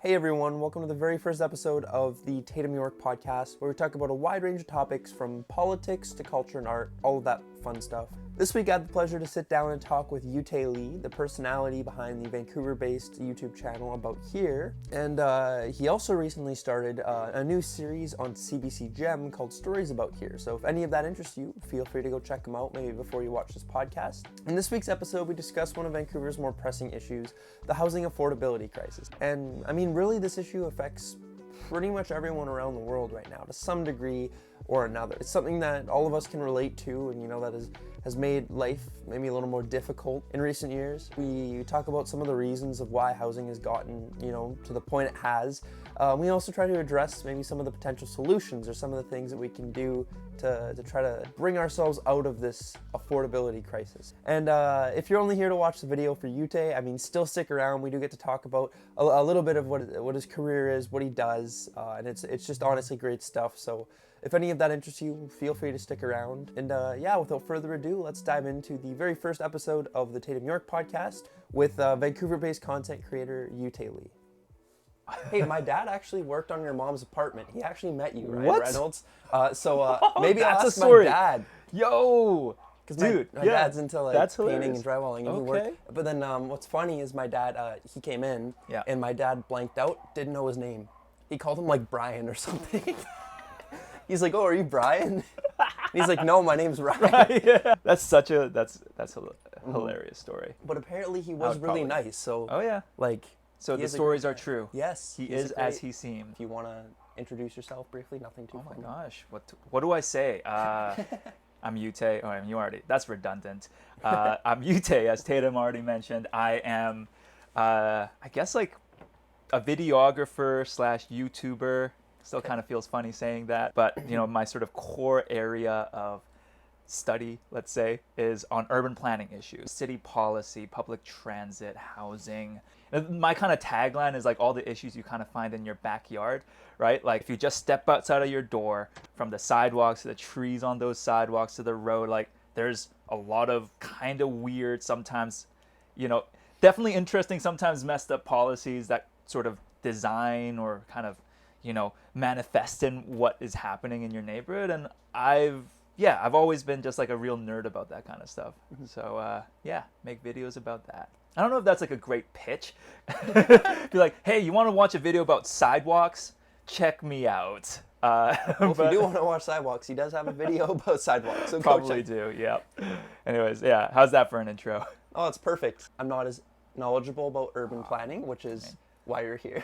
Hey everyone, welcome to the very first episode of the Tatum York podcast, where we talk about a wide range of topics from politics to culture and art, all of that fun stuff. This week I had the pleasure to sit down and talk with Uytae Lee, the personality behind the Vancouver-based YouTube channel About Here, and he also recently started a new series on CBC Gem called Stories About Here, so if any of that interests you, feel free to go check them out maybe before you watch this podcast. In this week's episode, we discuss one of Vancouver's more pressing issues, the housing affordability crisis. And I mean, really this issue affects pretty much everyone around the world right now to some degree or another. It's something that all of us can relate to, and that has made life maybe a little more difficult in recent years. We talk about some of the reasons of why housing has gotten, to the point it has. We also try to address maybe some of the potential solutions or some of the things that we can do to try to bring ourselves out of this affordability crisis. And if you're only here to watch the video for Uytae, I mean, still stick around. We do get to talk about a little bit of what his career is, what he does, and it's just honestly great stuff. So if any of that interests you, feel free to stick around. And without further ado, let's dive into the very first episode of the Tatum York podcast with Vancouver-based content creator Uytae Lee. Hey, my dad actually worked on your mom's apartment. He actually met you, right, What? Reynolds? Maybe I'll that's ask a story. my dad. Yo, Because dude, my yeah, dad's into that's painting hilarious. and drywalling, and he Okay. worked. But then what's funny is my dad, he came in, Yeah. and my dad blanked out, didn't know his name. He called him like Brian or something. He's like, "Oh, are you Brian?" And he's like, "No, my name's Ryan." Yeah. That's a hilarious story. But apparently he was would really probably- nice. So Oh yeah. like, So he the is a stories great are guy. true. Yes, He he's is a as great- he seemed. If you want to introduce yourself briefly, nothing too Oh my funny. gosh, what do I say? I'm Uytae. Oh, you already. That's redundant. I'm Uytae, as Tatum already mentioned. I am, I guess like a videographer slash YouTuber. Still kind of feels funny saying that, but my sort of core area of study, let's say, is on urban planning issues, city policy, public transit, housing. And my kind of tagline is like all the issues you kind of find in your backyard, right? Like if you just step outside of your door, from the sidewalks to the trees on those sidewalks to the road, like there's a lot of kind of weird, sometimes, definitely interesting, sometimes messed up policies that sort of design or kind of, manifest in what is happening in your neighborhood. And I've always been just like a real nerd about that kind of stuff. So make videos about that. I don't know if that's like a great pitch. Be like, hey, you want to watch a video about sidewalks? Check me out. Well, if you do want to watch sidewalks, he does have a video about sidewalks. So go Probably check. do, yeah. Anyways, yeah, how's that for an intro? Oh, it's perfect. I'm not as knowledgeable about urban planning, which is why you're here.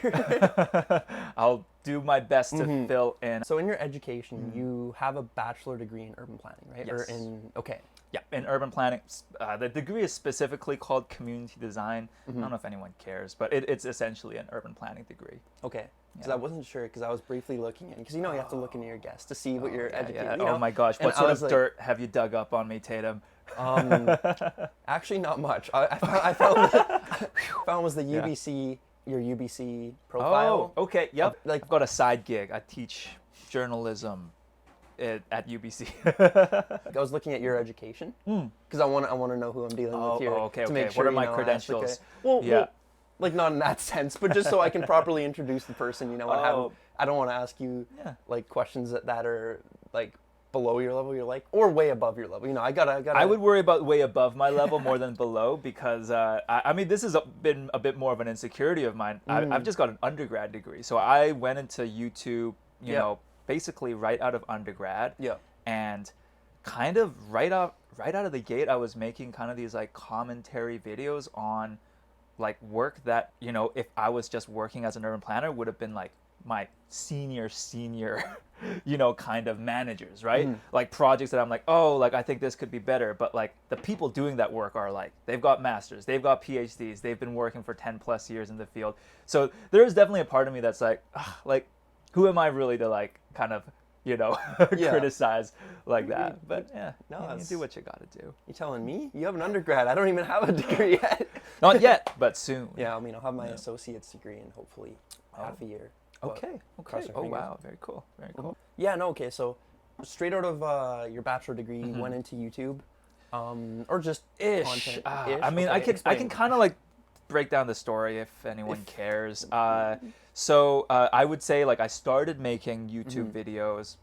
I'll do my best to fill in. So in your education, you have a bachelor degree in urban planning, right? Yes. Okay. Yeah, in urban planning, the degree is specifically called community design. I don't know if anyone cares, but it's essentially an urban planning degree. Okay. Because Yeah. I wasn't sure, because I was briefly looking in, because you have to look into your guests to see what you're educated. Yeah. Oh my gosh, And what I sort was of like, dirt have you dug up on me, Tatum? Actually, not much. I found was the UBC, your UBC profile. Oh, okay, yep. Like- I've got a side gig. I teach journalism at UBC. I was looking at your education, because I want to know who I'm dealing with here. Okay. To make What sure, are my ask, credentials? Well, Yeah. like not in that sense, but just so I can properly introduce the person. I don't want to ask you like questions that are like below your level. You're like, or way above your level. I gotta. I would worry about way above my level more than below, because I mean, this has been a bit more of an insecurity of mine. I've just got an undergrad degree, so I went into YouTube, basically right out of undergrad. Yeah. And kind of right out of the gate, I was making kind of these like commentary videos on like work that, if I was just working as an urban planner, would have been like my senior, kind of managers, right? Like projects that I'm like, oh, like I think this could be better. But like the people doing that work are like, they've got masters, they've got PhDs, they've been working for 10 plus years in the field. So there is definitely a part of me that's like, like, who am I really to like kind of, criticize like that? But you do what you gotta do. You telling me? You have an undergrad. I don't even have a degree yet. Not yet, but soon. Yeah, I mean, I'll have my associate's degree in hopefully half a year. But Okay. cross our Oh fingers. wow, very cool. Very cool. Yeah, no, okay. So straight out of your bachelor degree, you went into YouTube, or just Ish. content. I mean, Okay, I can explain. kind of like break down the story if anyone cares. So I would say like I started making YouTube videos,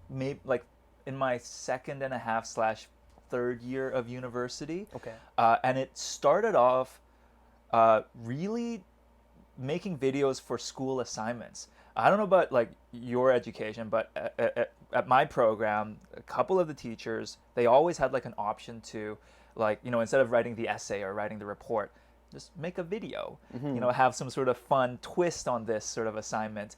maybe like in my second and a half / third year of university. Okay. And it started off really making videos for school assignments. I don't know about like your education, but at my program, a couple of the teachers, they always had like an option to like, you know, instead of writing the essay or writing the report, just make a video, you know, have some sort of fun twist on this sort of assignment.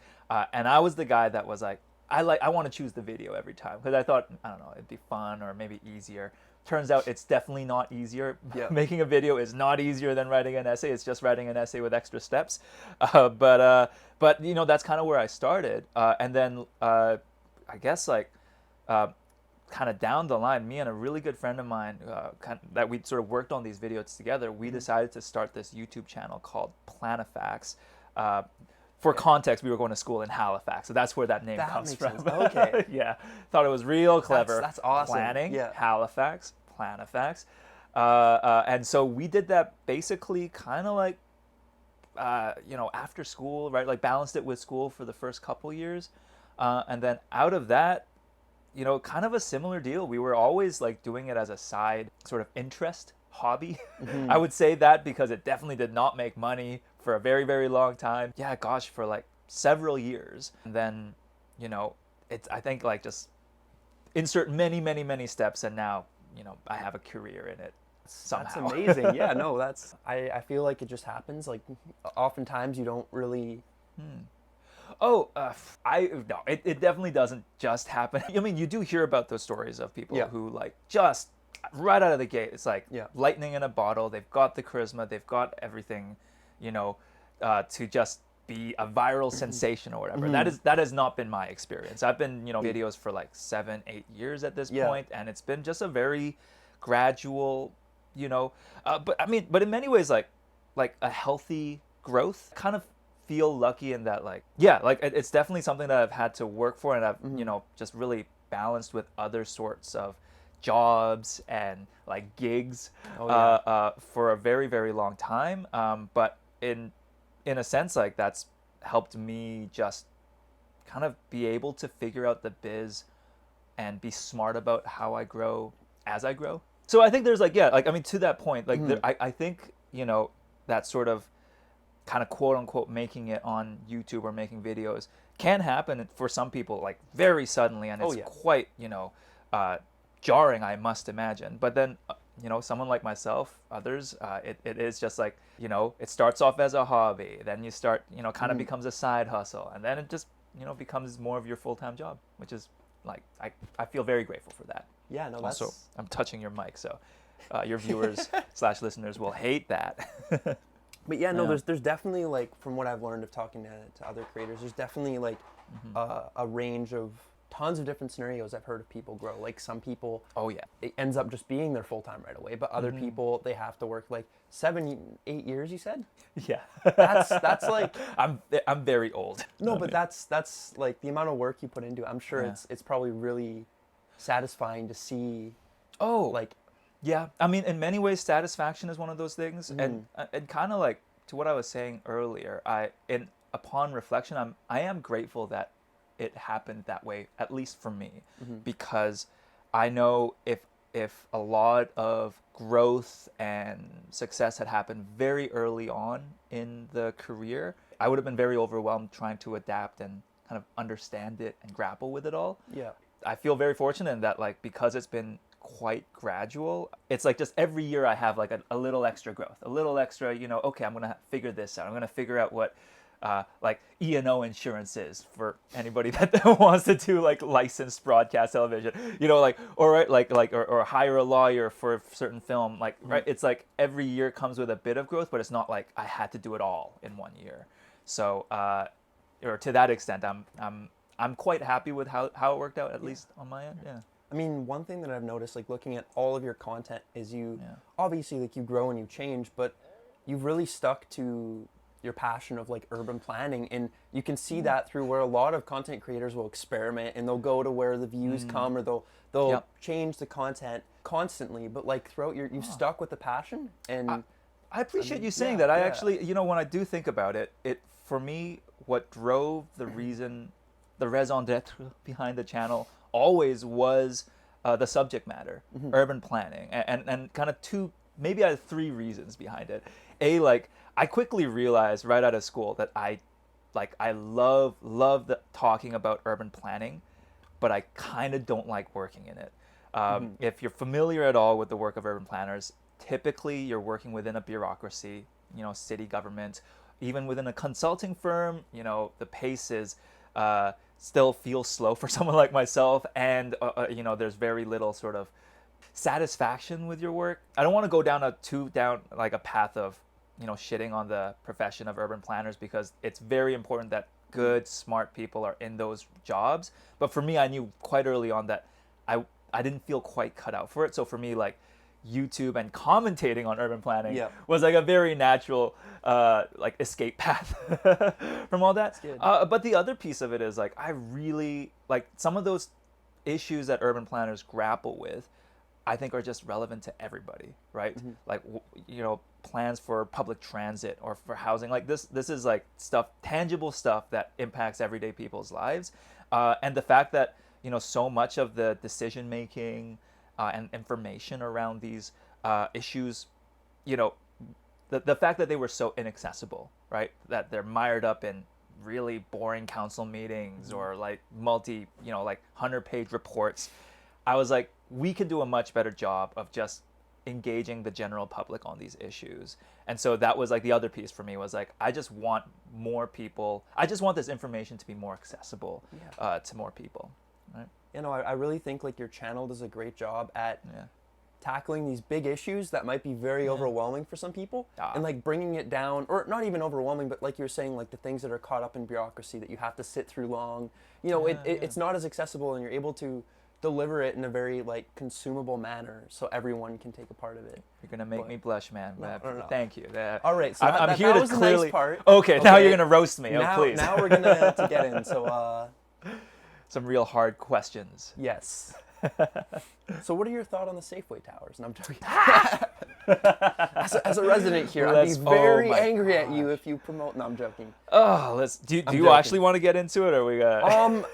And I was the guy that was like, I want to choose the video every time because I thought, I don't know, it'd be fun or maybe easier. Turns out it's definitely not easier. Yeah. Making a video is not easier than writing an essay. It's just writing an essay with extra steps. But you know, that's kind of where I started. And then I guess like kind of down the line, me and a really good friend of mine that we sort of worked on these videos together, we decided to start this YouTube channel called Planifax. For context, we were going to school in Halifax, so that's where that name comes from. Sense. Okay. Yeah, thought it was real clever. That's awesome. Planning, Yeah. Halifax, Planifax. And so we did that basically kind of like, you know, after school, right? Like balanced it with school for the first couple years. And then out of that, you know, kind of a similar deal. We were always like doing it as a side sort of interest hobby. I would say that because it definitely did not make money for a very, very long time. Yeah, gosh, for like several years. And then, you know, it's, I think like just insert many, many, many steps. And now, you know, I have a career in it somehow. That's amazing. Yeah, no, that's, I feel like it just happens. Like oftentimes you don't really. No, it definitely doesn't just happen. I mean, you do hear about those stories of people who like just right out of the gate, it's like lightning in a bottle. They've got the charisma, they've got everything, you know, to just be a viral sensation or whatever. That has not been my experience. I've been, you know, videos for like 7-8 years at this point, and it's been just a very gradual, you know, but in many ways like a healthy growth. Kind of feel lucky in that like it's definitely something that I've had to work for, and I've you know, just really balanced with other sorts of jobs and like gigs for a very, very long time, but in a sense like that's helped me just kind of be able to figure out the biz and be smart about how I grow as I grow. So I think there's like I mean, to that point, like I think, you know, that sort of kind of quote unquote making it on YouTube or making videos can happen for some people like very suddenly, and it's quite, you know, jarring, I must imagine. But then, you know, someone like myself, others, it is just like, you know, it starts off as a hobby, then you start, you know, kind of becomes a side hustle, and then it just, you know, becomes more of your full-time job, which is like, I feel very grateful for that. Yeah, no, that's... Also, I'm touching your mic, so your viewers / listeners will hate that. But yeah, no, there's definitely like, from what I've learned of talking to other creators, there's definitely like a range of tons of different scenarios I've heard of people grow. Like some people, it ends up just being their full-time right away, but other people, they have to work like 7-8 years, you said? Yeah. That's like... I'm very old. No, but that's like the amount of work you put into it. I'm sure it's probably really satisfying to see. Yeah, I mean, in many ways, satisfaction is one of those things, and kind of like to what I was saying earlier. Upon reflection, I am grateful that it happened that way, at least for me, because I know if a lot of growth and success had happened very early on in the career, I would have been very overwhelmed trying to adapt and kind of understand it and grapple with it all. Yeah, I feel very fortunate in that, like, because it's been quite gradual, it's like just every year I have like a little extra growth, a little extra, you know, okay, I'm gonna figure this out, I'm gonna figure out what like E&O insurance is for anybody that wants to do like licensed broadcast television, you know, like, or hire a lawyer for a certain film, like, right? It's like every year comes with a bit of growth, but it's not like I had to do it all in one year. So or to that extent, I'm quite happy with how it worked out, at least on my end. Yeah. I mean, one thing that I've noticed, like looking at all of your content, is you obviously, like, you grow and you change, but you've really stuck to your passion of like urban planning, and you can see that through where a lot of content creators will experiment and they'll go to where the views come, or they'll change the content constantly, but like throughout you've stuck with the passion. And I appreciate you saying yeah, that. I yeah. actually, when I do think about it, for me, what drove the raison d'etre behind the channel always was the subject matter, urban planning, and kind of maybe I had three reasons behind it. Like I quickly realized right out of school that I love talking about urban planning, but I kind of don't like working in it. If you're familiar at all with the work of urban planners, typically you're working within a bureaucracy, city government, even within a consulting firm. The pace is still feels slow for someone like myself, and there's very little sort of satisfaction with your work. I don't want to go down a path of shitting on the profession of urban planners, because it's very important that good, smart people are in those jobs. But for me, I knew quite early on that I didn't feel quite cut out for it. So for me, like YouTube and commentating on urban planning was like a very natural escape path from all that. But the other piece of it is like I really like some of those issues that urban planners grapple with. I think are just relevant to everybody, right? Like, plans for public transit or for housing. Like this is like tangible stuff that impacts everyday people's lives. And the fact that, so much of the decision making and information around these issues, the fact that they were so inaccessible, right? That they're mired up in really boring council meetings or like 100-page reports. I was like, we could do a much better job of just engaging the general public on these issues. And so that was like the other piece for me was like, I just want this information to be more accessible to more people, right? I really think like your channel does a great job at tackling these big issues that might be very overwhelming for some people and like bringing it down, or not even overwhelming, but like you're saying, like the things that are caught up in bureaucracy that you have to sit through long, it's not as accessible, and you're able to deliver it in a very like consumable manner so everyone can take a part of it. You're gonna make me blush, man. No. Thank you. All right, so I'm here that to was clearly. The nice part. Okay, now you're gonna roast me. Now, please. Now we're gonna to get in. So some real hard questions. Yes. So what are your thoughts on the Safeway towers? And I'm joking. as a resident here, I'd be very angry at you if you promote. No, I'm joking. Oh, do you actually want to get into it, or we got?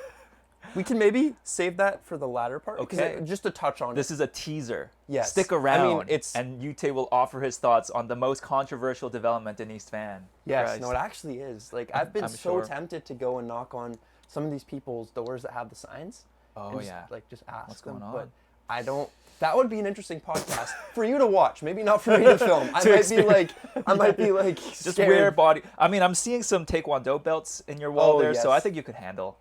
We can maybe save that for the latter part. Okay. Just to touch on this is a teaser. Yes. Stick around. I mean, and Uytae will offer his thoughts on the most controversial development in East Van. Yes. Christ. No, it actually is. Like I've been so tempted to go and knock on some of these people's doors that have the signs. Oh and yeah. Just ask what's them. going on. But I don't. That would be an interesting podcast for you to watch. Maybe not for me to film. I might be like just scared. wear body. I mean, I'm seeing some Taekwondo belts in your wall there, so I think you can handle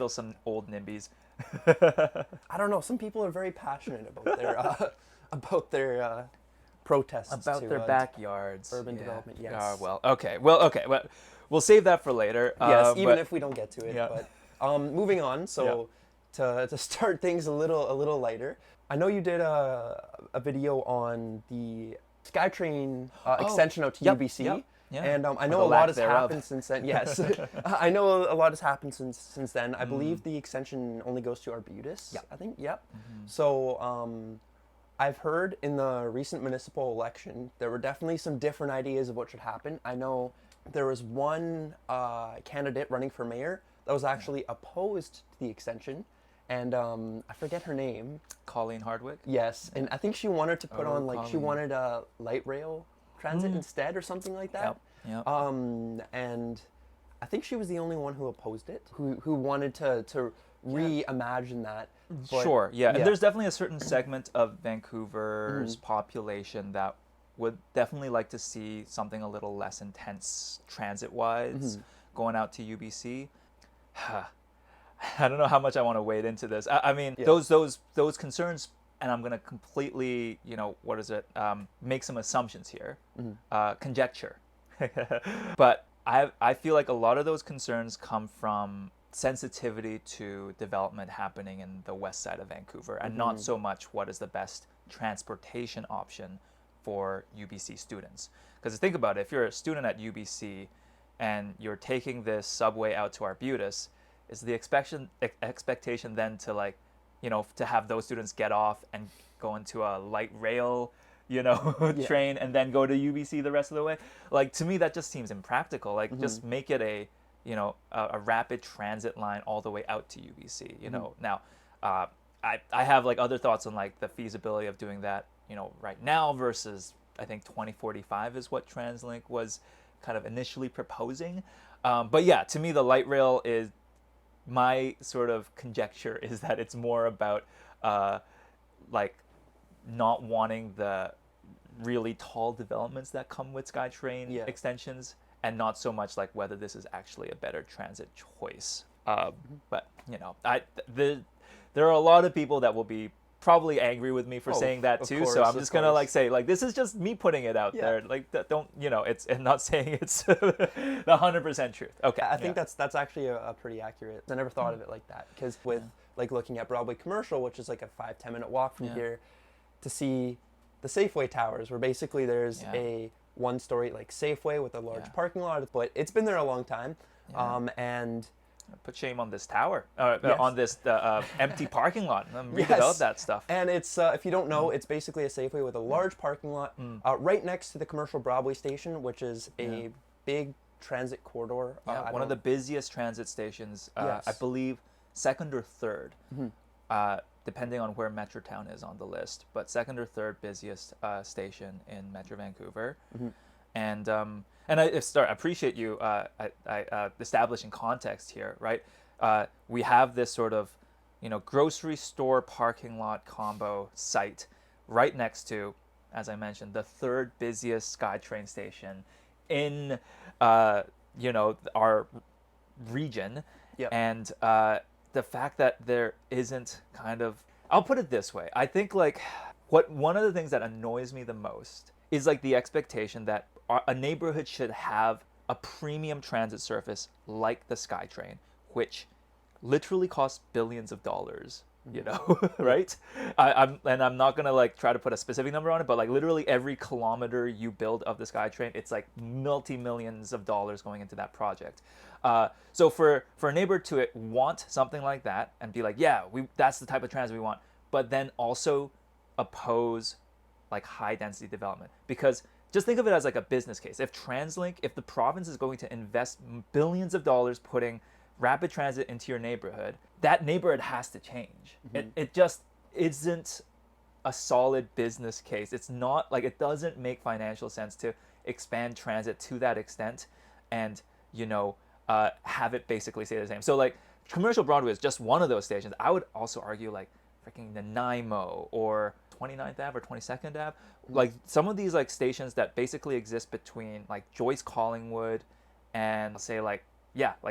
some old NIMBYs. I don't know. Some people are very passionate about their protests about their backyards, urban development. Yes. Well, okay. Well, we'll save that for later. Yes, even if we don't get to it. Yeah. But moving on. So to start things a little lighter, I know you did a video on the SkyTrain extension out to UBC. Yep. Yeah. And I know a lot has happened since then. Yes, I know a lot has happened since then. I believe the extension only goes to Arbutus. Yep. I think. Yep. So I've heard in the recent municipal election there were definitely some different ideas of what should happen. I know there was one candidate running for mayor that was actually opposed to the extension, and I forget her name. Colleen Hardwick. Yes, and I think she wanted to put on Colleen. she wanted a light rail transit instead or something like that. Yep. And I think she was the only one who opposed it, who wanted to reimagine that. But, sure, yeah. And there's definitely a certain segment of Vancouver's population that would definitely like to see something a little less intense transit-wise going out to UBC. I don't know how much I want to wade into this. I mean, those concerns, and I'm going to completely, make some assumptions here, conjecture. But I feel like a lot of those concerns come from sensitivity to development happening in the west side of Vancouver, and not so much what is the best transportation option for UBC students. Because think about it, if you're a student at UBC and you're taking this subway out to Arbutus, is the expectation then to to have those students get off and go into a light rail train and then go to UBC the rest of the way. Like, to me, that just seems impractical. Like, just make it a rapid transit line all the way out to UBC. Now, I have like other thoughts on like the feasibility of doing that, right now versus I think 2045 is what TransLink was kind of initially proposing. But yeah, to me, the light rail is, my sort of conjecture is that it's more about like not wanting the really tall developments that come with SkyTrain extensions, and not so much like whether this is actually a better transit choice. But there are a lot of people that will be probably angry with me for saying that too. So I'm just gonna like say, like, this is just me putting it out there. Like, don't it's, and not saying it's the 100% truth. Okay. I think that's actually a pretty accurate. I never thought of it like that, because with like looking at Broadway Commercial, which is like a 5-10 minute walk from here, to see the Safeway towers, where basically there's a one-story like Safeway with a large parking lot, but it's been there a long time, and put shame on this tower, on this empty parking lot. Redevelop that stuff. And it's, if you don't know, it's basically a Safeway with a large parking lot right next to the commercial Broadway station, which is a big transit corridor. One of the busiest transit stations, I believe second or third, depending on where Metrotown is on the list, but second or third busiest station in Metro Vancouver. And I appreciate you establishing context here, right? We have this sort of, grocery store parking lot combo site right next to, as I mentioned, the third busiest SkyTrain station in, our region. And the fact that there isn't kind of, I'll put it this way. I think like one of the things that annoys me the most is like the expectation that a neighborhood should have a premium transit service like the SkyTrain, which literally costs billions of dollars, right? I'm not gonna like try to put a specific number on it, but like literally every kilometer you build of the SkyTrain, it's like multi-millions of dollars going into that project. So for a neighbor to want something like that and be like, that's the type of transit we want, but then also oppose like high density development, because just think of it as like a business case. If the province is going to invest billions of dollars putting rapid transit into your neighborhood, that neighborhood has to change. It just isn't a solid business case. It's not like, it doesn't make financial sense to expand transit to that extent and, have it basically stay the same. So like commercial Broadway is just one of those stations. I would also argue like freaking Nanaimo or 29th Ave or 22nd Ave, like some of these like stations that basically exist between like Joyce Collingwood and say like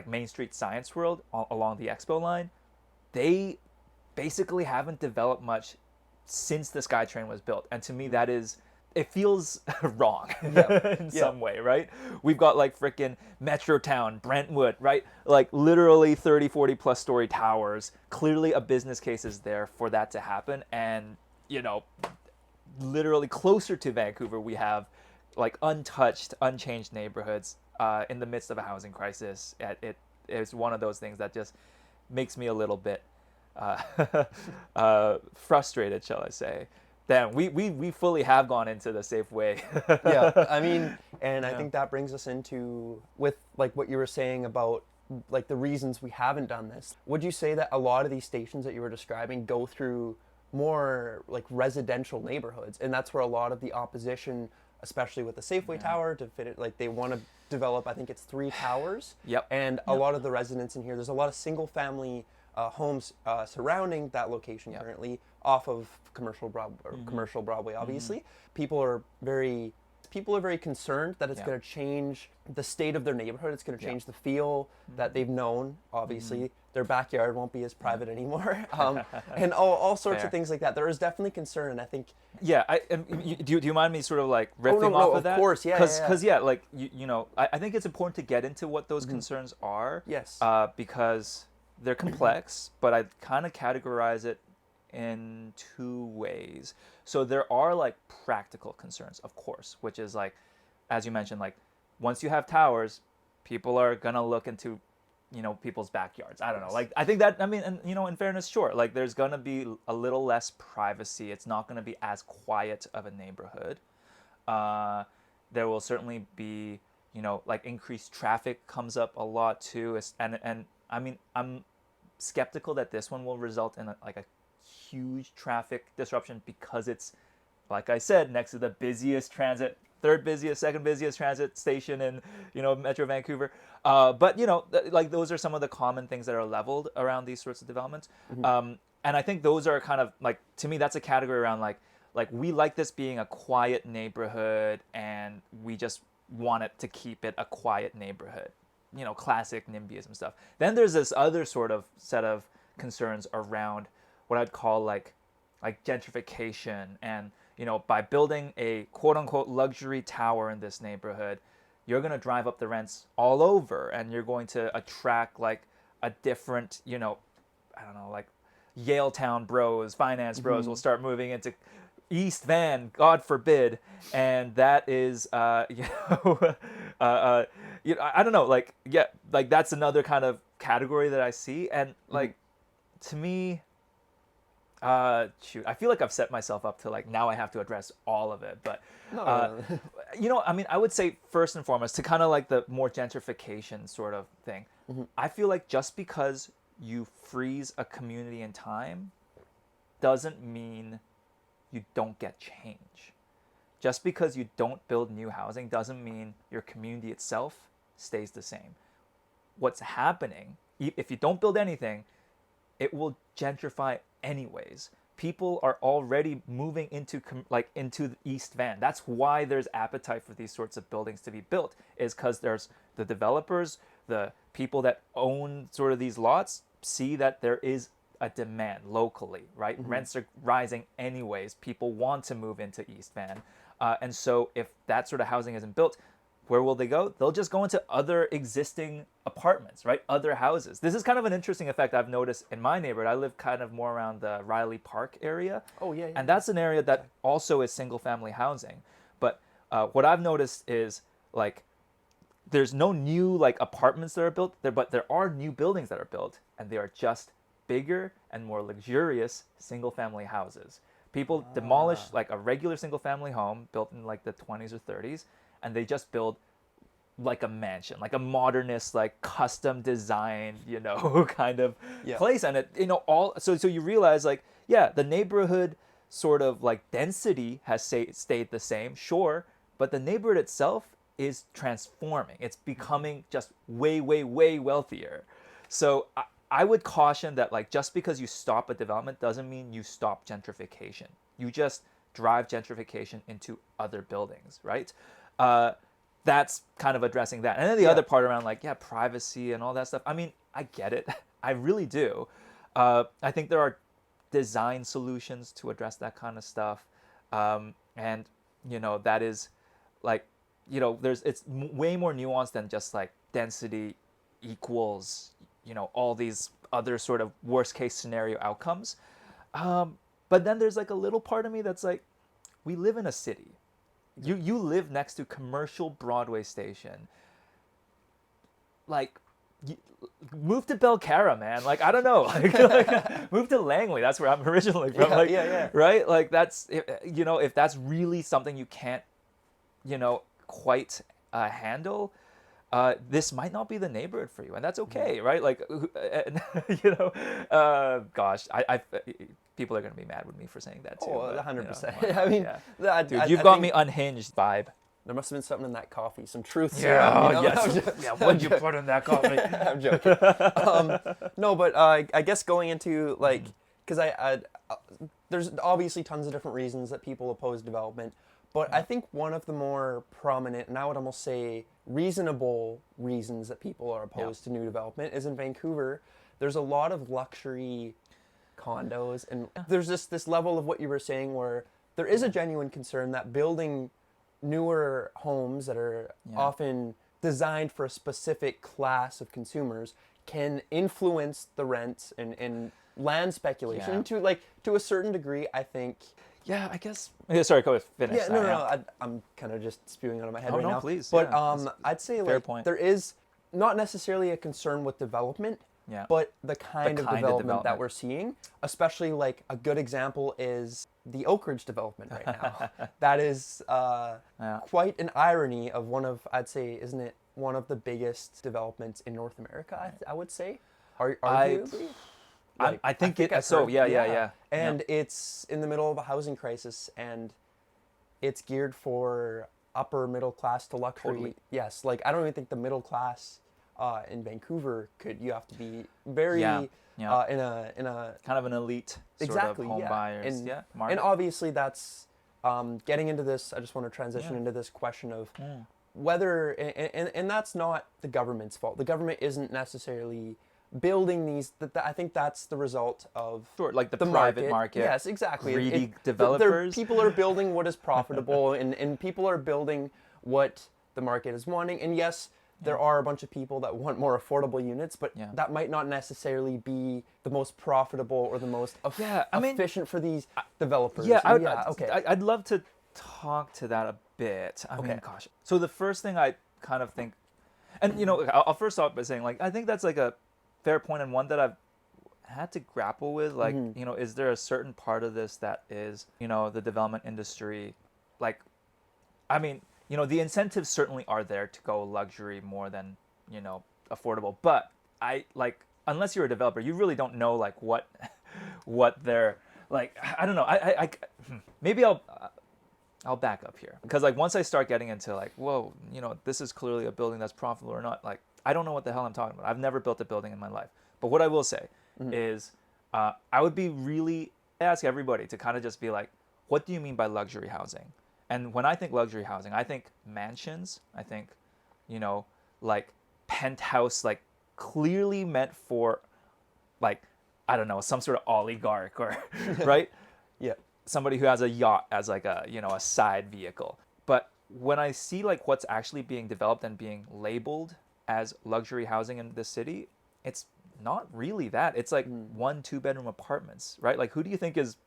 Main Street Science World along the Expo line, they basically haven't developed much since the SkyTrain was built. And to me, that is, it feels wrong in some way, right? We've got like freaking Metrotown, Brentwood, right? Like literally 30, 40 plus story towers. Clearly a business case is there for that to happen. And literally closer to Vancouver, we have like untouched, unchanged neighborhoods in the midst of a housing crisis. It is one of those things that just makes me a little bit frustrated, shall I say. Damn, we fully have gone into the Safeway. I mean, and I think that brings us into, with like what you were saying about like the reasons we haven't done this. Would you say that a lot of these stations that you were describing go through more like residential neighborhoods, and that's where a lot of the opposition, especially with the Safeway tower, to fit it, like they want to develop, I think it's 3 towers. And a lot of the residents in here, there's a lot of single family homes surrounding that location currently off of commercial Broadway, obviously. People are very concerned that it's going to change the state of their neighborhood. It's going to change the feel that they've known, obviously. Their backyard won't be as private anymore. And all sorts of things like that. There is definitely concern, and I think... Do you mind me sort of like riffing off of that? Of course, Because like, I think it's important to get into what those concerns are. Yes. Because they're complex, but I kind of categorize it in 2 ways. So there are like practical concerns, of course, which is like, as you mentioned, like once you have towers, people are gonna look into people's backyards. I don't know. Like, I think that, I mean, and in fairness, sure, like there's gonna be a little less privacy. It's not gonna be as quiet of a neighborhood. There will certainly be, like increased traffic comes up a lot too. And I mean, I'm skeptical that this one will result in like a huge traffic disruption because it's, like I said, next to the busiest transit, third busiest, second busiest transit station in, Metro Vancouver. But, like those are some of the common things that are leveled around these sorts of developments. And I think those are kind of like, to me, that's a category around like we like this being a quiet neighborhood and we just want it to keep it a quiet neighborhood, classic NIMBYism stuff. Then there's this other sort of set of concerns around what I'd call like gentrification and, by building a quote unquote luxury tower in this neighborhood, you're going to drive up the rents all over and you're going to attract like a different, I don't know, like Yaletown bros, finance bros will start moving into East Van, God forbid. And that is, I don't know, like, yeah, like that's another kind of category that I see. And like, to me, I feel like I've set myself up to like, now I have to address all of it. But, I mean, I would say first and foremost to kind of like the more gentrification sort of thing. I feel like just because you freeze a community in time doesn't mean you don't get change. Just because you don't build new housing doesn't mean your community itself stays the same. What's happening, if you don't build anything, it will gentrify anyways. People are already moving into the East Van. That's why there's appetite for these sorts of buildings to be built, is because there's the developers, the people that own sort of these lots see that there is a demand locally, right? Rents are rising anyways. People want to move into East Van. And so if that sort of housing isn't built, where will they go? They'll just go into other existing apartments, right? Other houses. This is kind of an interesting effect I've noticed in my neighborhood. I live kind of more around the Riley Park area. Oh, yeah. And that's an area that also is single family housing. But what I've noticed is like, there's no new like apartments that are built there, but there are new buildings that are built and they are just bigger and more luxurious single family houses. People demolish like a regular single family home built in like the 20s or 30s, and they just build like a mansion, like a modernist, like custom designed, kind of place. And it, so you realize like, yeah, the neighborhood sort of like density has stayed the same, sure, but the neighborhood itself is transforming. It's becoming just way, way, way wealthier. So I would caution that like just because you stop a development doesn't mean you stop gentrification. You just drive gentrification into other buildings, right? That's kind of addressing that. And then the other part around like, privacy and all that stuff. I mean, I get it. I really do. I think there are design solutions to address that kind of stuff. And, that is like, it's way more nuanced than just like density equals, all these other sort of worst case scenario outcomes. But then there's like a little part of me that's like, we live in a city. You live next to commercial Broadway station. Like, move to Belcarra, man. Like, I don't know. Like, move to Langley. That's where I'm originally from. Right? Like, that's, if that's really something you can't, quite handle, this might not be the neighborhood for you, and that's okay, right? Like, gosh, I people are gonna be mad with me for saying that too. Oh, 100%. I mean, dude, you've got me unhinged vibe. There must have been something in that coffee, some truth. Yeah, yes. What'd you put in that coffee? I'm joking. No, but I guess going into like, because there's obviously tons of different reasons that people oppose development. But I think one of the more prominent, and I would almost say reasonable reasons that people are opposed to new development is in Vancouver. There's a lot of luxury condos, and there's this level of what you were saying where there is a genuine concern that building newer homes that are often designed for a specific class of consumers can influence the rents and land speculation to a certain degree, I think. Yeah, I guess. Yeah, sorry, go ahead. Finish. No. I'm kind of just spewing out of my head right now. Please. But I'd say like point. there is not necessarily a concern with development, Yeah. but the kind of development that development. we're seeing, especially like a good example is the Oak Ridge development right now. That is quite an irony of one of, I'd say, isn't it one of the biggest developments in North America, I would say, arguably. Like, I think I've so. heard- Yeah. And it's in the middle of a housing crisis, and it's geared for upper middle class to luxury. Totally. Yes, like I don't even think the middle class in Vancouver you have to be very Yeah. in a Kind of an elite exactly sort of home buyers. and, Market. and obviously that's getting into this. I just want to transition into this question of whether and that's not the government's fault. The government isn't necessarily building these. I think that's the result of Sure, like the private market. Yes, exactly. Greedy developers. People are building what is profitable, and people are building what the market is wanting. And yes, there are a bunch of people that want more affordable units, but that might not necessarily be the most profitable or the most efficient for these developers. I'd love to talk to that a bit. I mean, gosh. So the first thing I kind of think, and I'll first start by saying, like, I think that's like a fair point, and one that I've had to grapple with. Like, is there a certain part of this that is, the development industry, like, I mean, the incentives certainly are there to go luxury more than, affordable. But unless you're a developer, you really don't know like what they're like. I don't know. Maybe I'll back up here, because like once I start getting into like, whoa, this is clearly a building that's profitable or not. Like, I don't know what the hell I'm talking about. I've never built a building in my life. But what I will say is, I would be really ask everybody to kind of just be like, what do you mean by luxury housing? And when I think luxury housing, I think mansions. I think, like penthouse, like clearly meant for, like, I don't know, some sort of oligarch or, right? Yeah. Somebody who has a yacht as like a, a side vehicle. But when I see like what's actually being developed and being labeled as luxury housing in the city, it's not really that. It's like 1-2 bedroom apartments, right? Like, who do you think is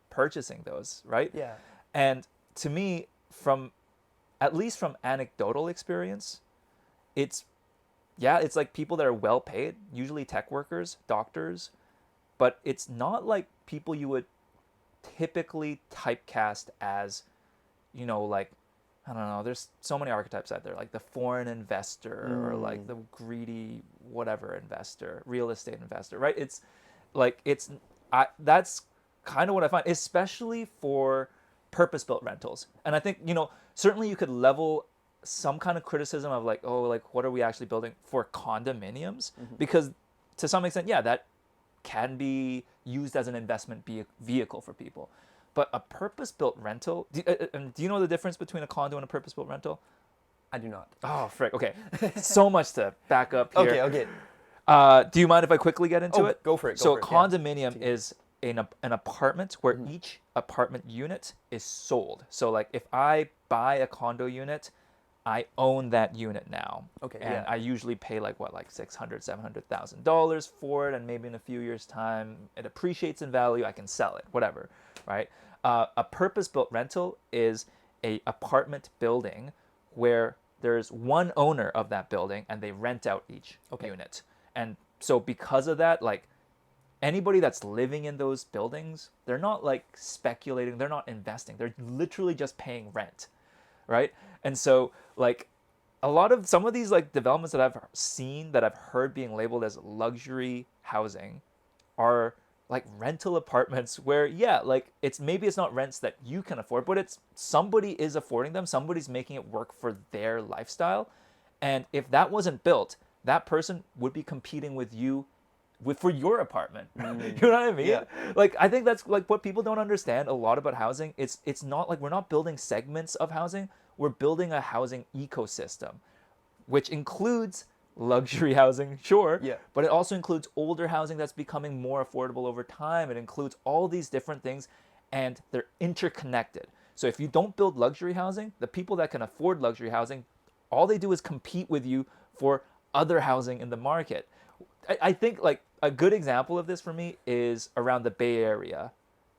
purchasing those, right? Yeah. And to me, at least from anecdotal experience, it's like people that are well paid, usually tech workers, doctors, but it's not like people you would typically typecast as, like, I don't know, there's so many archetypes out there, like the foreign investor or like the greedy whatever investor, real estate investor, right? It's like, that's kind of what I find, especially for purpose-built rentals. And I think, certainly you could level some kind of criticism of like, oh, like what are we actually building for condominiums? Because to some extent, that can be used as an investment vehicle for people. But a purpose-built rental, do you know the difference between a condo and a purpose-built rental? I do not. Oh, frick. Okay. So much to back up here. Okay. Do you mind if I quickly get into it? Go for it. So a condominium is an apartment where each apartment unit is sold. So like if I buy a condo unit, I own that unit now. Okay. And I usually pay like $700,000 for it, and maybe in a few years' time it appreciates in value. I can sell it, whatever, right? A purpose-built rental is a apartment building where there's one owner of that building and they rent out each unit. And so because of that, like anybody that's living in those buildings, they're not like speculating, they're not investing, they're literally just paying rent, right? And so like some of these like developments that I've seen, that I've heard being labeled as luxury housing, are like rental apartments where like it's not rents that you can afford, but it's somebody is affording them, somebody's making it work for their lifestyle. And if that wasn't built, that person would be competing with you for your apartment. You know what I mean? Yeah. Like I think that's like what people don't understand a lot about housing. It's not like we're not building segments of housing, we're building a housing ecosystem, which includes luxury housing, sure, but it also includes older housing that's becoming more affordable over time. It includes all these different things, and they're interconnected. So if you don't build luxury housing, the people that can afford luxury housing, all they do is compete with you for other housing in the market. I think like a good example of this for me is around the Bay Area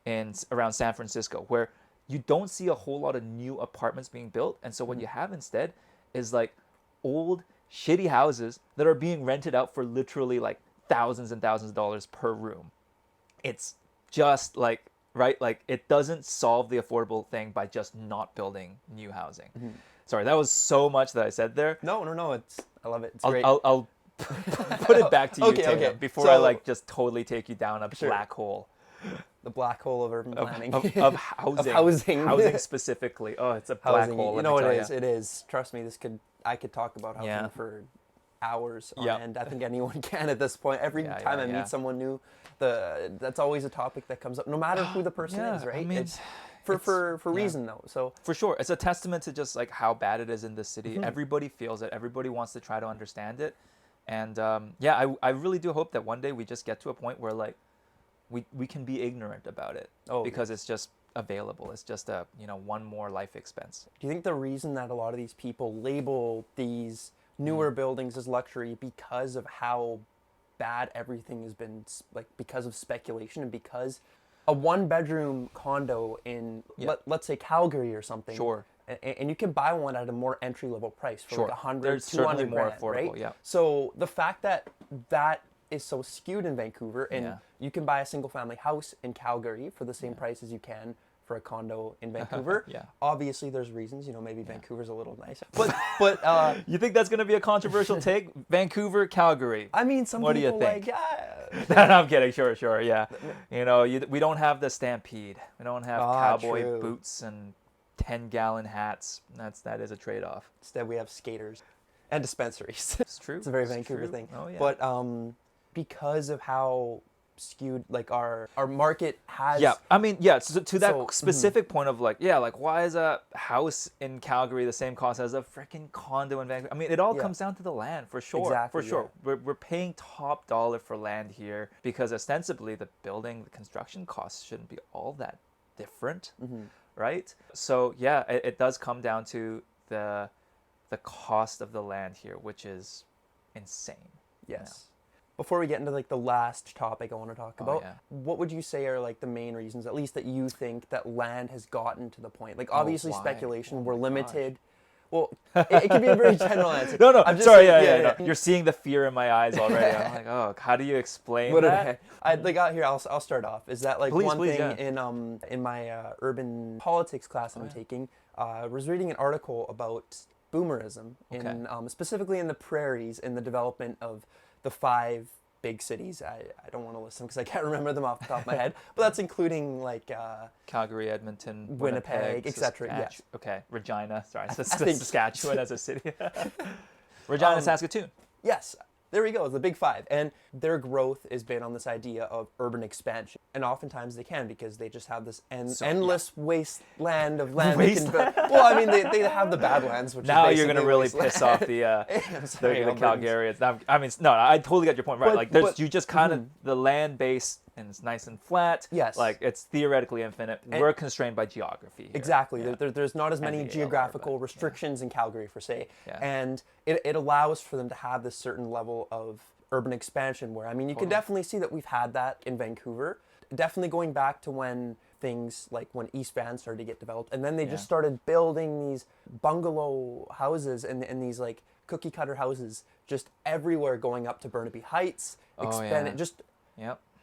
and around San Francisco, where you don't see a whole lot of new apartments being built. And so what you have instead is like old shitty houses that are being rented out for literally like thousands and thousands of dollars per room. It's just like, right? Like it doesn't solve the affordable thing by just not building new housing. Sorry, that was so much that I said there. No, I love it. It's great. I'll put it back to you, Tatum, before I like just totally take you down a black hole. The black hole of urban planning. Of housing. Of housing. Housing specifically. Oh, it's a black hole. You know what it is? It is. Trust me, I could talk about housing for hours on end. I think anyone can at this point. Every time I meet someone new, that's always a topic that comes up, no matter who the person is, right? I mean, it's for reason though. So for sure, it's a testament to just like how bad it is in this city. Everybody feels it. Everybody wants to try to understand it, and I really do hope that one day we just get to a point where like we can be ignorant about it because it's just available. It's just a one more life expense. Do you think the reason that a lot of these people label these newer buildings as luxury because of how bad everything has been, like because of speculation and because a one-bedroom condo in let's say Calgary or something, and you can buy one at a more entry-level price for like 100, 200 more grand, affordable, right? So the fact that is so skewed in Vancouver, and you can buy a single-family house in Calgary for the same price as you can for a condo in Vancouver. Obviously there's reasons, maybe Vancouver's a little nicer. But you think that's going to be a controversial take? Vancouver, Calgary. I mean, some what people do you think? No, I'm kidding. Sure. Yeah. We don't have the Stampede. We don't have cowboy boots and 10-gallon hats. That is a trade-off. Instead we have skaters and dispensaries. It's true. It's a very Vancouver thing. Oh yeah. But because of how skewed like our market has. So to that specific point of like why is a house in Calgary the same cost as a freaking condo in Vancouver? I mean, it all comes down to the land, for sure. Exactly, for sure. We're paying top dollar for land here because ostensibly the construction costs shouldn't be all that different, right? So it does come down to the cost of the land here, which is insane. Yes. Before we get into like the last topic I want to talk about, what would you say are like the main reasons, at least that you think that land has gotten to the point? Like obviously speculation, we're limited. Well, it can be a very general answer. No, I'm sorry. No. You're seeing the fear in my eyes already. I'm like, oh, how do you explain that? I'll start off. Is that like please, in my urban politics class that I'm taking, I was reading an article about boomerism in specifically in the prairies in the development of the 5 big cities. I don't want to list them because I can't remember them off the top of my head, but that's including like Calgary, Edmonton, Winnipeg, etc. Yes. Okay, Regina. Sorry, Saskatchewan as a city. Regina, Saskatoon. Yes. There we go, the big 5. And their growth has been on this idea of urban expansion. And oftentimes they can because they just have this endless wasteland of land. Wasteland? Well, I mean, they have the Badlands, which now is you're going to really piss off the Calgarians. I mean, no, I totally get your point, right? You just kind of, the land base, and it's nice and flat. Yes. Like, it's theoretically infinite. We're constrained by geography here. Exactly. There's not as many geographical restrictions in Calgary, for say. And it allows for them to have this certain level of urban expansion where, I mean, you can definitely see that we've had that in Vancouver. Definitely going back to when things like when East Van started to get developed. And then they just started building these bungalow houses and these like cookie cutter houses just everywhere going up to Burnaby Heights.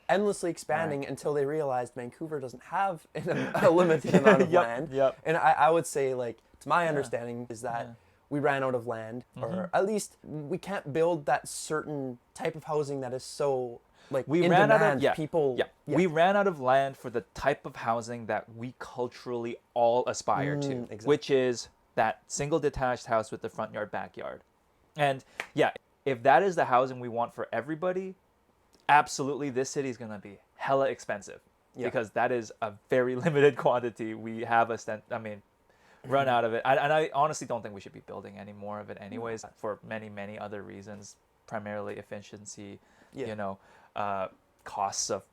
Endlessly expanding until they realized Vancouver doesn't have a limited amount of land. And I would say, like, it's my understanding is that we ran out of land, or at least we can't build that certain type of housing that is so like we ran out of people. We ran out of land for the type of housing that we culturally all aspire to, which is that single detached house with the front yard, backyard. And if that is the housing we want for everybody, absolutely, this city is going to be hella expensive because that is a very limited quantity. We have run out of it. And I honestly don't think we should be building any more of it anyways for many, many other reasons, primarily efficiency, costs of,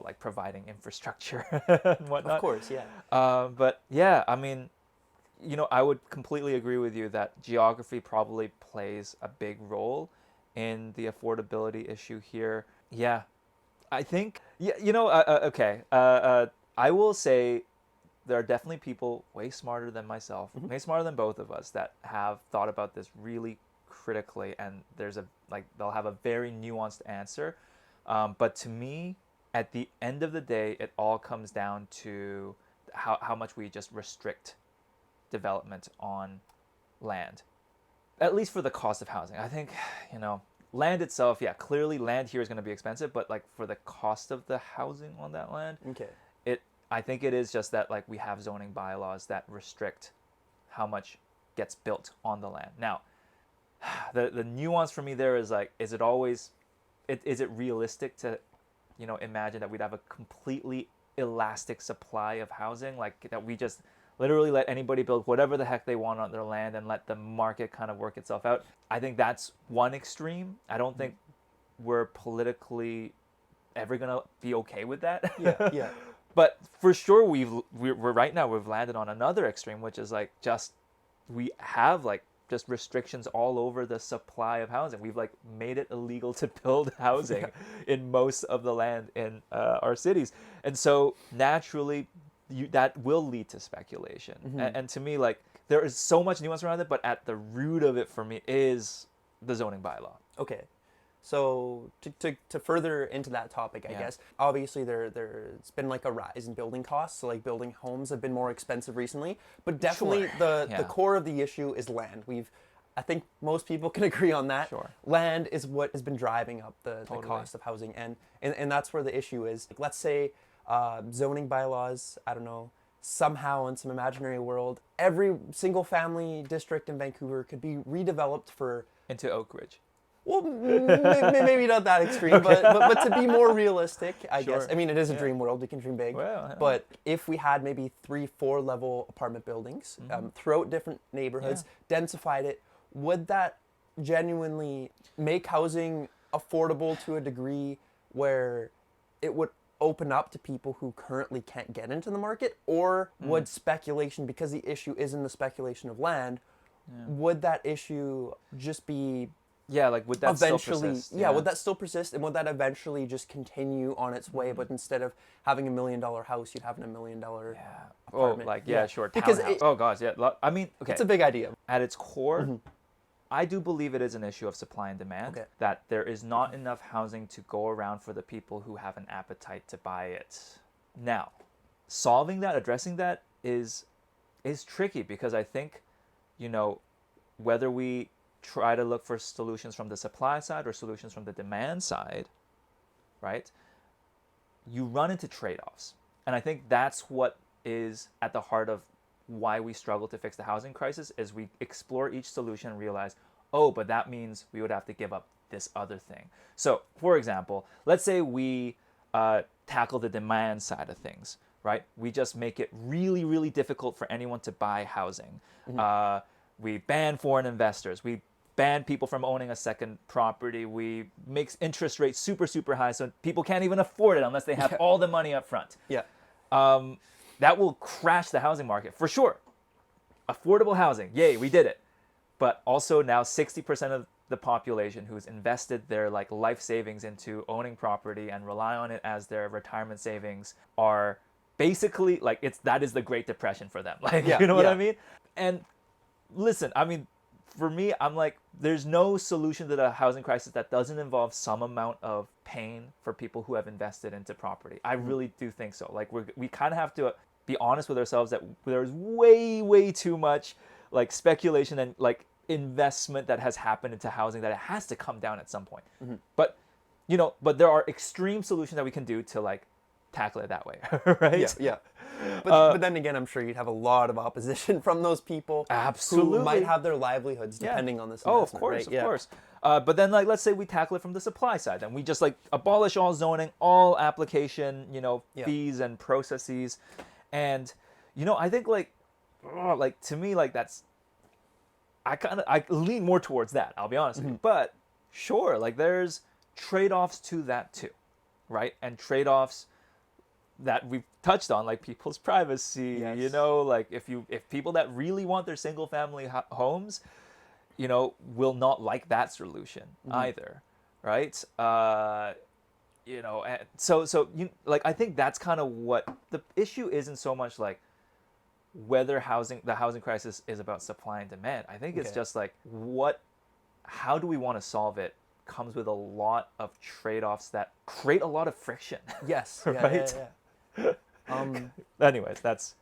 like providing infrastructure and whatnot. Of course, but yeah, I mean, I would completely agree with you that geography probably plays a big role in the affordability issue here. Yeah, I think, I will say there are definitely people way smarter than myself, way smarter than both of us, that have thought about this really critically, and they'll have a very nuanced answer. But to me, at the end of the day, it all comes down to how much we just restrict development on land, at least for the cost of housing. I think, land itself, yeah, clearly land here is going to be expensive, but like for the cost of the housing on that land, I think it is just that like we have zoning bylaws that restrict how much gets built on the land. Now, the nuance for me there is like, is it realistic to, imagine that we'd have a completely elastic supply of housing, like that we just literally let anybody build whatever the heck they want on their land and let the market kind of work itself out? I think that's one extreme. I don't think we're politically ever gonna be okay with that. Yeah. But for sure, we're right now we've landed on another extreme, which is like we have like just restrictions all over the supply of housing. We've like made it illegal to build housing in most of the land in our cities, and so naturally, that will lead to speculation. And to me, like there is so much nuance around it, but at the root of it for me is the zoning bylaw. Okay. So to further into that topic, I guess, obviously there's been like a rise in building costs. So like building homes have been more expensive recently, but definitely the core of the issue is land. I think most people can agree on that. Sure. Land is what has been driving up the cost of housing. And that's where the issue is. Like, let's say zoning bylaws, I don't know, somehow in some imaginary world, every single family district in Vancouver could be redeveloped into Oak Ridge. Well, maybe not that extreme, but to be more realistic, I guess. I mean, it is a dream world. We can dream big. Well, but if we had maybe 3-4 level apartment buildings throughout different neighborhoods, densified it, would that genuinely make housing affordable to a degree where it would open up to people who currently can't get into the market? Or would speculation, because the issue is in the speculation of land, would that issue just be... Yeah, like would that eventually still persist? Would that still persist, and would that eventually just continue on its way? But instead of having $1 million house, you'd have a $1 million apartment. Sure, because I mean, okay, it's a big idea. At its core, I do believe it is an issue of supply and demand. That there is not enough housing to go around for the people who have an appetite to buy it. Now, addressing that is tricky, because I think, whether we try to look for solutions from the supply side or solutions from the demand side, right? You run into trade-offs. And I think that's what is at the heart of why we struggle to fix the housing crisis, is we explore each solution and realize, but that means we would have to give up this other thing. So, for example, let's say we tackle the demand side of things, right? We just make it really, really difficult for anyone to buy housing. We ban foreign investors. We ban people from owning a second property. We make interest rates super, super high so people can't even afford it unless they have all the money up front. That will crash the housing market for sure. Affordable housing, yay, we did it. But also now 60% of the population who's invested their like life savings into owning property and rely on it as their retirement savings are basically like that is the Great Depression for them. Like, you know what I mean? And listen, I mean, for me, I'm like, there's no solution to the housing crisis that doesn't involve some amount of pain for people who have invested into property. I really do think so. Like we kind of have to be honest with ourselves that there's way, way too much like speculation and like investment that has happened into housing that it has to come down at some point. But there are extreme solutions that we can do to like tackle it that way, right? But then again, I'm sure you'd have a lot of opposition from those people. Absolutely. Who might have their livelihoods depending on this investment. Of course. But then like, let's say we tackle it from the supply side, and we just like abolish all zoning, all application, fees and processes. And, I think like to me, like I lean more towards that, I'll be honest with you. But sure, like there's trade-offs to that too, right? And trade-offs that we've touched on, like people's privacy, like if people that really want their single family homes, will not like that solution either, right? And so like I think that's kind of what the issue isn't so much like whether the housing crisis is about supply and demand. I think it's just like what how do we want to solve it comes with a lot of trade-offs that create a lot of friction. Yes. Right? Anyways, that's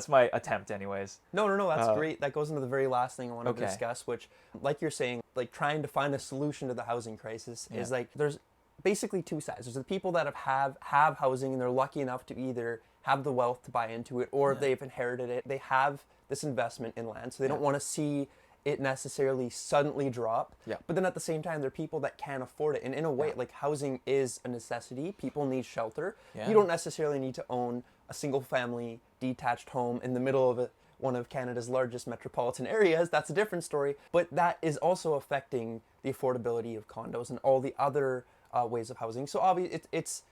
my attempt anyways. No, that's great. That goes into the very last thing I want to Okay. discuss, which, like you're saying, like trying to find a solution to the housing crisis is like there's basically two sides. There's the people that have housing and they're lucky enough to either have the wealth to buy into it, or if they've inherited it, they have this investment in land, so they don't want to see it necessarily suddenly drop. Yeah. But then at the same time, there are people that can't afford it. And in a way, like housing is a necessity. People need shelter. Yeah. You don't necessarily need to own a single family detached home in the middle of one of Canada's largest metropolitan areas. That's a different story. But that is also affecting the affordability of condos and all the other ways of housing. So obviously,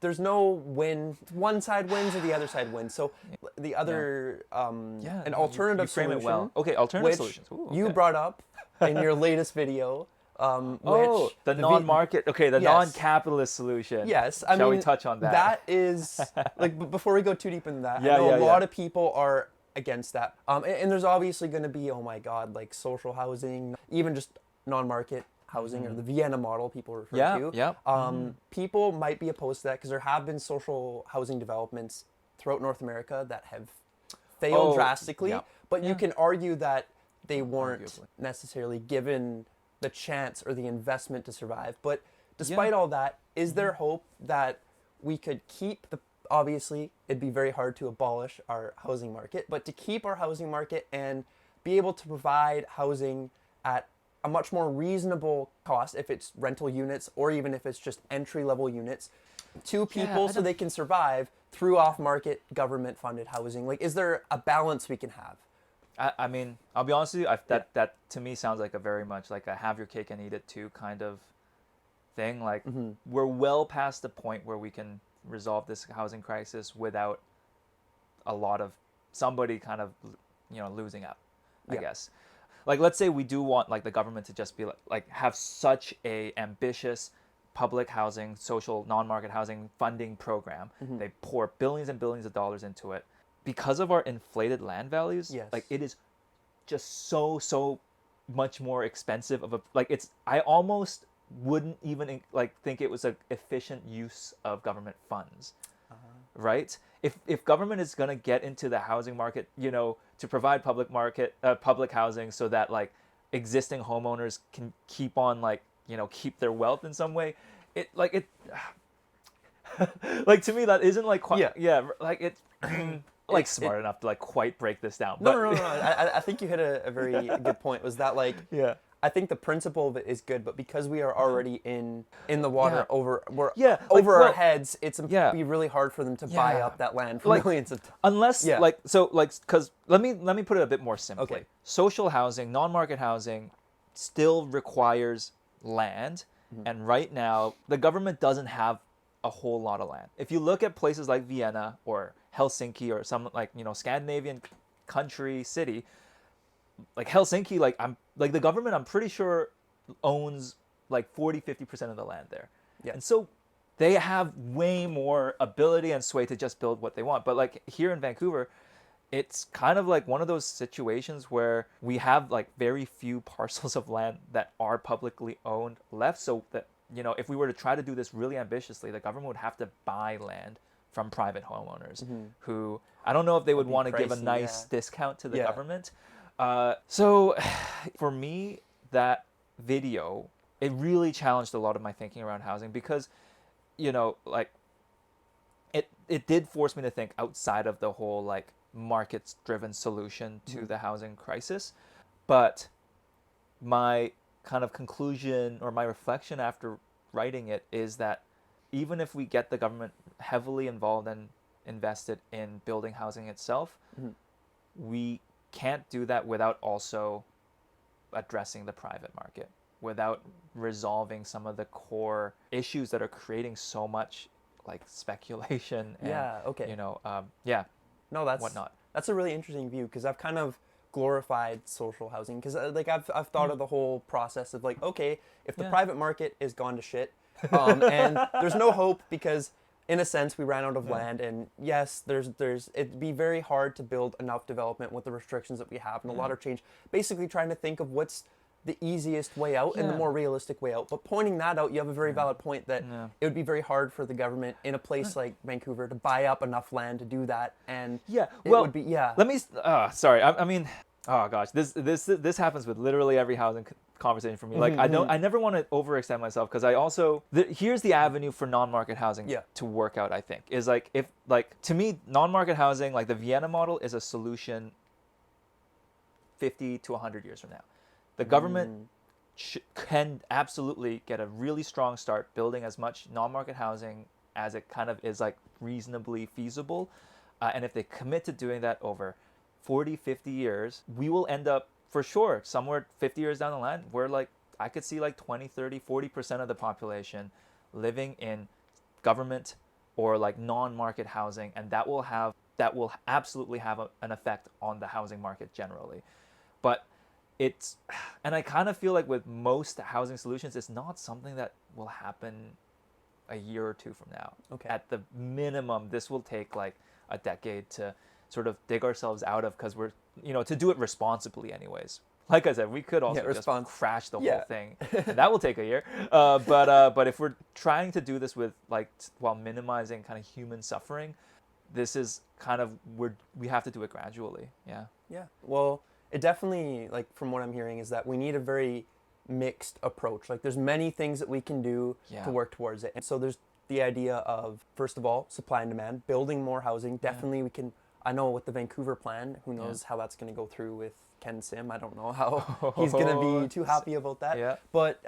there's no win. One side wins or the other side wins. So the other an alternative you frame solution. it well. Okay, alternative which solutions. Ooh, you okay. brought up in your latest video. Oh, the non-market. Okay, the Yes. non-capitalist solution. Yes, Shall we touch on that? That is like before we go too deep into that. Yeah, I know yeah, a lot yeah. of people are against that. And there's obviously going to be, oh my God, like social housing, even just non-market housing or the Vienna model people refer to. Yeah. People might be opposed to that because there have been social housing developments throughout North America that have failed drastically. yeah. But you can argue that they weren't Arguably. necessarily given the chance or the investment to survive. But despite all that, is there hope that we could keep obviously it'd be very hard to abolish our housing market, but to keep our housing market and be able to provide housing at a much more reasonable cost, if it's rental units or even if it's just entry-level units, to people so they can survive through off-market government-funded housing? Like, is there a balance we can have? I mean, I'll be honest with you. That to me sounds like a very much like a have your cake and eat it too kind of thing. Like we're well past the point where we can resolve this housing crisis without a lot of somebody kind of losing out. I guess. Like, let's say we do want like the government to just be like have such a ambitious public housing, social non-market housing funding program. They pour billions and billions of dollars into it. Because of our inflated land values, like it is just so much more expensive of a I almost wouldn't even like think it was an efficient use of government funds. Right? If government is going to get into the housing market, to provide public housing so that like existing homeowners can keep on keep their wealth in some way, like to me that isn't like quite like it's like smart enough to like quite break this down. No. I think you hit a very good point. Was that like I think the principle of it is good, but because we are already in the water over our heads, it'd be really hard for them to buy up that land for millions of unless because let me put it a bit more simply. Okay. Social housing, non-market housing still requires land, and right now the government doesn't have a whole lot of land. If you look at places like Vienna or Helsinki or some Scandinavian country city, like Helsinki, the government, I'm pretty sure owns like 40-50% of the land there. Yeah. And so they have way more ability and sway to just build what they want. But like here in Vancouver, it's kind of like one of those situations where we have like very few parcels of land that are publicly owned left. So that, if we were to try to do this really ambitiously, the government would have to buy land from private homeowners who I don't know if they would want to give a nice discount to the government. So for me, that video, it really challenged a lot of my thinking around housing because, like it did force me to think outside of the whole like markets driven solution to the housing crisis. But my kind of conclusion or my reflection after writing it is that even if we get the government heavily involved and invested in building housing itself, we can't do that without also addressing the private market, without resolving some of the core issues that are creating so much like speculation and no, that's whatnot. That's a really interesting view because I've kind of glorified social housing because like I've thought of the whole process of like, okay, if the private market is gone to shit and there's no hope because in a sense we ran out of land, and yes, it'd be very hard to build enough development with the restrictions that we have and a lot of change, basically trying to think of what's the easiest way out and the more realistic way out. But pointing that out, you have a very valid point that it would be very hard for the government in a place like Vancouver to buy up enough land to do that. And it would be, let me, sorry, I mean, oh gosh, this happens with literally every housing conversation for me. Like, I never want to overextend myself, because I also, here's the avenue for non-market housing to work out, I think, is like, if, like, to me, non-market housing, like the Vienna model is a solution 50 to 100 years from now. The government can absolutely get a really strong start building as much non-market housing as it kind of is like reasonably feasible. And if they commit to doing that over 40, 50 years, we will end up for sure somewhere 50 years down the line where like I could see like 20, 30, 40% of the population living in government or like non-market housing. And that will absolutely have an effect on the housing market generally. But and I kind of feel like with most housing solutions, it's not something that will happen a year or two from now. Okay. At the minimum, this will take like a decade to sort of dig ourselves out of, because we're, to do it responsibly anyways. Like I said, we could also just crash the whole thing. And that will take a year. But if we're trying to do this with like, while minimizing kind of human suffering, this is kind of, we have to do it gradually. Yeah. Yeah. Well, it definitely, like from what I'm hearing, is that we need a very mixed approach. Like there's many things that we can do to work towards it. And so there's the idea of, first of all, supply and demand, building more housing. Definitely we can, I know with the Vancouver plan, who knows how that's going to go through with Ken Sim. I don't know how he's going to be too happy about that. Yeah. But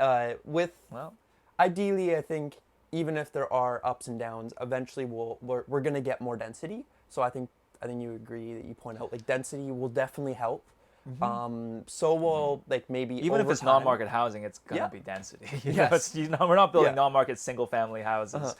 ideally, I think even if there are ups and downs, eventually we're going to get more density. So I think you agree that you point out like density will definitely help. So will like maybe even if it's non-market housing, it's gonna be density. We're not building non-market single-family houses.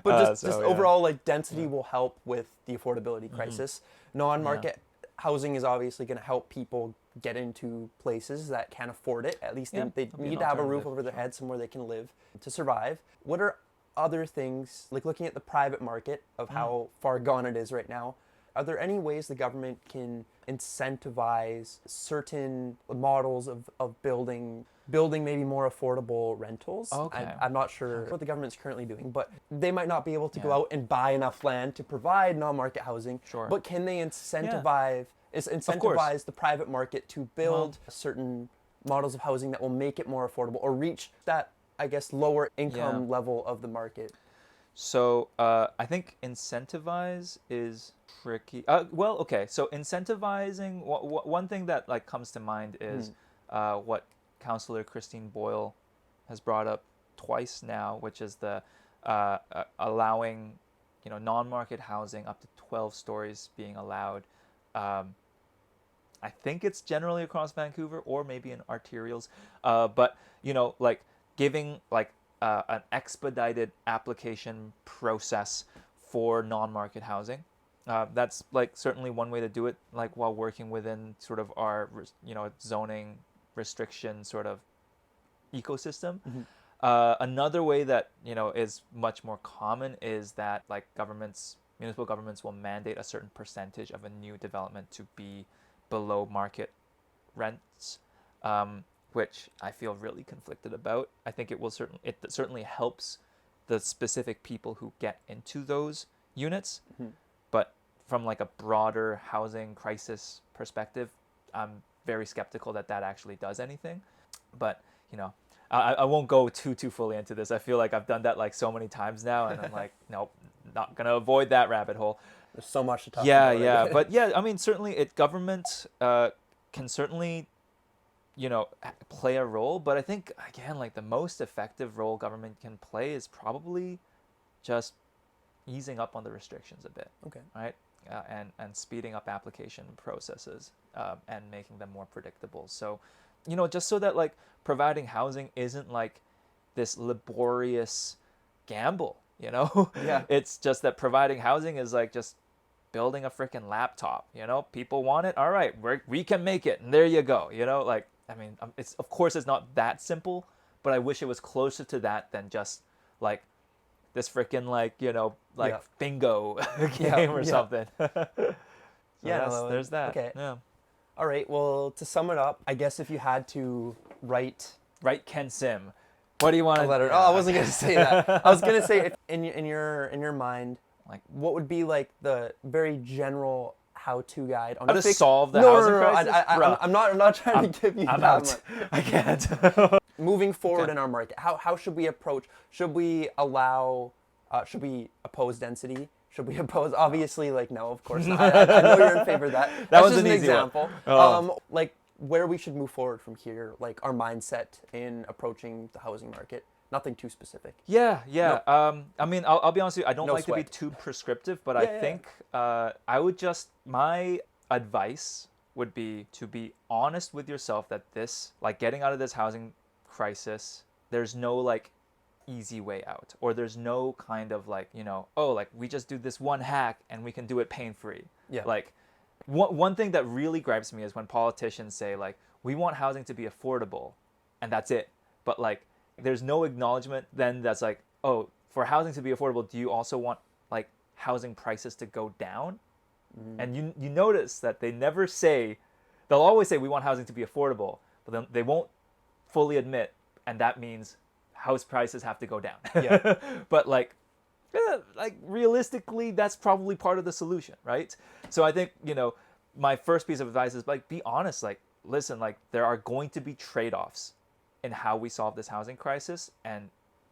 But just overall, like density will help with the affordability crisis. Non-market housing is obviously going to help people get into places that can't afford it. At least they need to have a roof over their head, somewhere they can live to survive. What are other things, like looking at the private market of how far gone it is right now? Are there any ways the government can incentivize certain models of building maybe more affordable rentals? Okay. I'm not sure what the government's currently doing, but they might not be able to go out and buy enough land to provide non-market housing. Sure. But can they incentivize the private market to build certain models of housing that will make it more affordable or reach that, I guess, lower income level of the market? So I think incentivize is tricky. So incentivizing, one thing that like comes to mind is what Councillor Christine Boyle has brought up twice now, which is the allowing, non-market housing up to 12 stories being allowed. I think it's generally across Vancouver or maybe in arterials, but like giving like an expedited application process for non-market housing. That's like certainly one way to do it, like while working within sort of our, zoning restriction sort of ecosystem. Another way that, is much more common is that like municipal governments will mandate a certain percentage of a new development to be below market rents. Which I feel really conflicted about. I think it certainly helps the specific people who get into those units, but from like a broader housing crisis perspective, I'm very skeptical that actually does anything. But I won't go too fully into this. I feel like I've done that like so many times now, and I'm like, nope, not gonna avoid that rabbit hole. There's so much to talk about. But I mean, certainly government can certainly play a role, but I think again, like the most effective role government can play is probably just easing up on the restrictions a bit. Okay. Right. And speeding up application processes and making them more predictable. So, just so that like providing housing isn't like this laborious gamble. It's just that providing housing is like just building a freaking laptop. People want it. All right, we can make it, and there you go. Like. I mean, it's not that simple, but I wish it was closer to that than just like this freaking bingo game or something. There's that. Okay. Yeah. All right. Well, to sum it up, I guess if you had to Write Ken Sim. What do you want a to? letter. Oh, I wasn't gonna say that. I was gonna say, if in your mind, Like, what would be like the very general how-to guide on how to fix... solve the no, housing no, no, crisis? I, I'm not trying to give you I'm that out. much. I can't. Moving forward Okay. in our market, how should we approach? Should we allow? Should we oppose density? Should we oppose? Obviously, like, no, of course not. I know you're in favor of that. That's was just an an easy one. example. Oh. Like where we should move forward from here, like our mindset in approaching the housing market. Nothing too specific. Yeah. I mean, I'll be honest with you. I don't No like to be sweat. too prescriptive, but Yeah, I yeah. think I would just, my advice would be to be honest with yourself that this, like, getting out of this housing crisis, there's no like easy way out, or there's no kind of like, oh, like we just do this one hack and we can do it pain free. Yeah. Like, one thing that really gripes me is when politicians say like, we want housing to be affordable, and that's it. But like, there's no acknowledgement then that's like, oh, for housing to be affordable, do you also want like housing prices to go down? And you notice that they never say, they'll always say we want housing to be affordable, but then they won't fully admit, and that means house prices have to go down. Yeah. But like realistically, that's probably part of the solution, right? So I think, my first piece of advice is like, be honest, like, listen, like there are going to be trade-offs in how we solve this housing crisis, and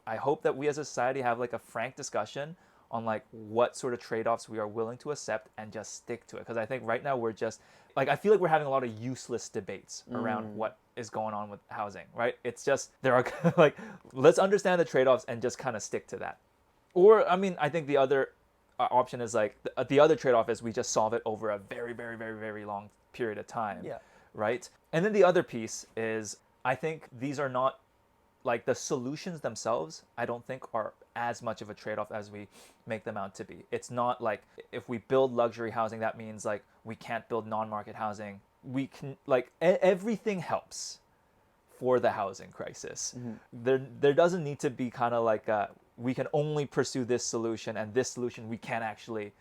I hope that we as a society have like a frank discussion on like what sort of trade-offs we are willing to accept and just stick to it. Because I think right now we're just like, I feel like we're having a lot of useless debates around what is going on with housing, right? It's just, there are like, let's understand the trade-offs and just kind of stick to that. Or, I mean, I think the other option is like, the other trade-off is we just solve it over a very, very, very, very long period of time. Yeah. Right? And then the other piece is, I think these are not, like, the solutions themselves, I don't think are as much of a trade-off as we make them out to be. It's not like, if we build luxury housing, that means like we can't build non-market housing. We can, like, everything helps for the housing crisis. There doesn't need to be kind of like we can only pursue this solution, and this solution we can't actually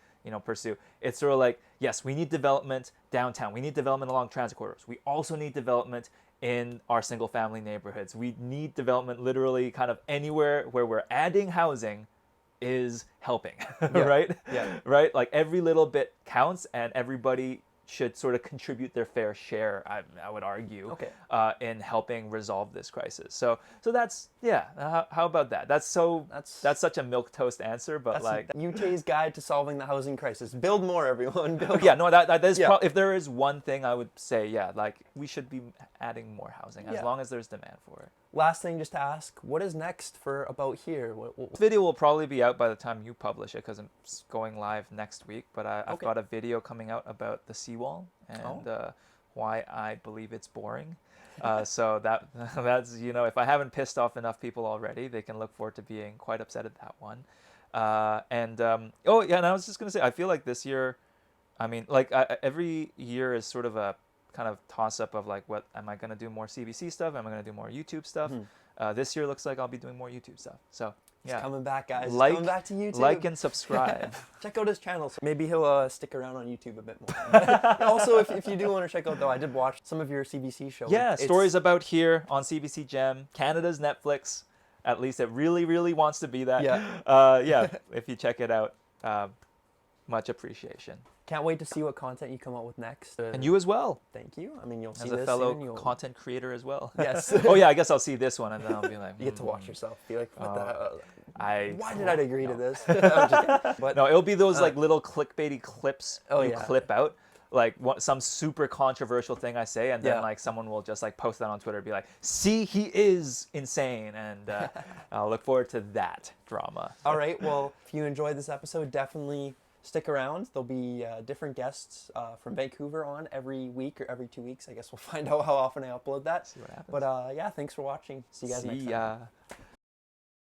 pursue. It's sort of like, yes, we need development downtown. We need development along transit corridors. We also need development in our single family neighborhoods. We need development literally kind of anywhere where we're adding housing is helping, right? Yeah. Right? Like every little bit counts, and everybody should sort of contribute their fair share, I would argue, in helping resolve this crisis. So that's, yeah, how about that? That's such a milquetoast answer, but That's like... Uytae's guide to solving the housing crisis. Build more, everyone. Build Yeah, no, that is Yeah. if there is one thing I would say, yeah, like we should be adding more housing as Yeah. long as there's demand for it. Last thing just to ask, what is next for About Here? This video will probably be out by the time you publish it because it's going live next week, but I've got a video coming out about the seawall and why I believe it's boring. So that's, if I haven't pissed off enough people already, they can look forward to being quite upset at that one. And I was just going to say, I feel like this year, I mean, like every year is sort of a kind of toss up of like, what am I going to do, more CBC stuff? Am I going to do more YouTube stuff? This year looks like I'll be doing more YouTube stuff. So yeah, It's coming back, guys. It's like, coming back to YouTube. like and subscribe. Check out his channel. So maybe he'll stick around on YouTube a bit more. Also, if you do want to check out, though, I did watch some of your CBC shows. Yeah, Stories About Here on CBC Gem, Canada's Netflix. At least it really, really wants to be that. Yeah. If you check it out, much appreciation. Can't wait to see what content you come out with next. And you as well, Thank you. I mean, you'll see as this a fellow soon. You'll... content creator as well. Yes. Oh yeah, I guess I'll see this one and then I'll be like, You get to watch yourself. Be like, what the hell? I Why did I agree to this? I'm just kidding. But no, it'll be those like little clickbaity clips you yeah. clip out, like some super controversial thing I say, and then Yeah. like someone will just like post that on Twitter, and be like, "See, he is insane," and I'll look forward to that drama. All right. Well, if you enjoyed this episode, definitely stick around. There'll be different guests from Vancouver on every week or every 2 weeks. I guess we'll find out how often I upload that. See what happens. But yeah, thanks for watching. See you guys next time. Ya.